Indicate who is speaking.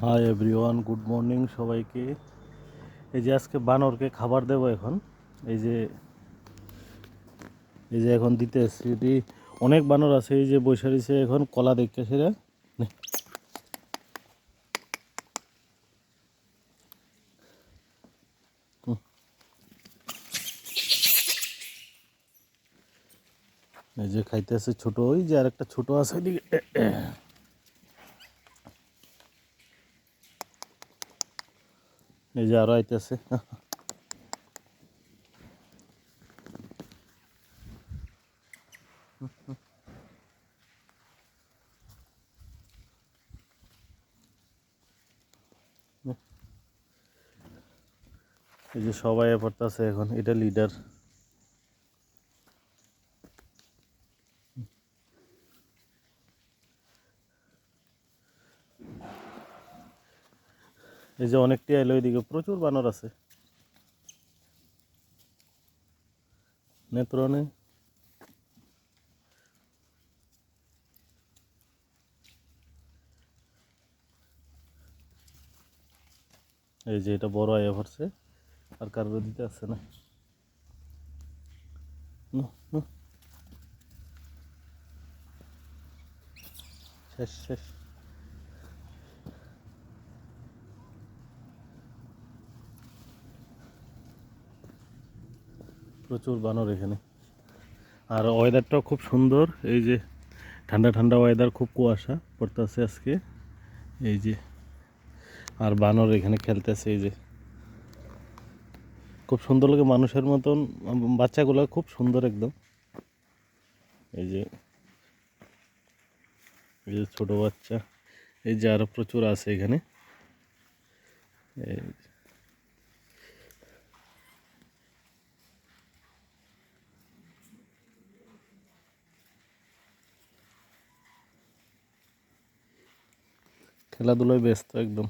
Speaker 1: Hi everyone, good morning সবাইকে। এই যে আজকে বানরকে খাবার দেব এখন। এই যে এই যে এখন দিতে এসছি। এটি অনেক বানর আছে, এই যে বসে রয়েছে এখন কলা দেখতে সেরা। এই যে খাইতেছে ছোট, ওই যে আরেকটা ছোট আছে এদিকে। এই যে আরো আইতেছে। এই যে সবাই পড়তেছে এখন, এটা লিডার। এই যে অনেকটি আইলো, এদিকে প্রচুর বানর আছে নেত্রনে। এই যে এটা বড় আয়া পড়ছে, আর কারোর দিতে আসছে না। শেষ শেষ। প্রচুর বানর এখানে। আর ওয়েদারটাও খুব সুন্দর, এই যে ঠান্ডা ঠান্ডা ওয়েদার, খুব কুয়াশা পড়তেছে আজকে। এই যে আর বানর এখানে খেলতেছে, এই যে খুব সুন্দর লাগে, মানুষের মতন। বাচ্চাগুলো খুব সুন্দর একদম। এই যে এই যে ছোট বাচ্চা, এই যে আরো প্রচুর আছে এখানে। এই খেলাধুলায় ব্যস্ত একদম।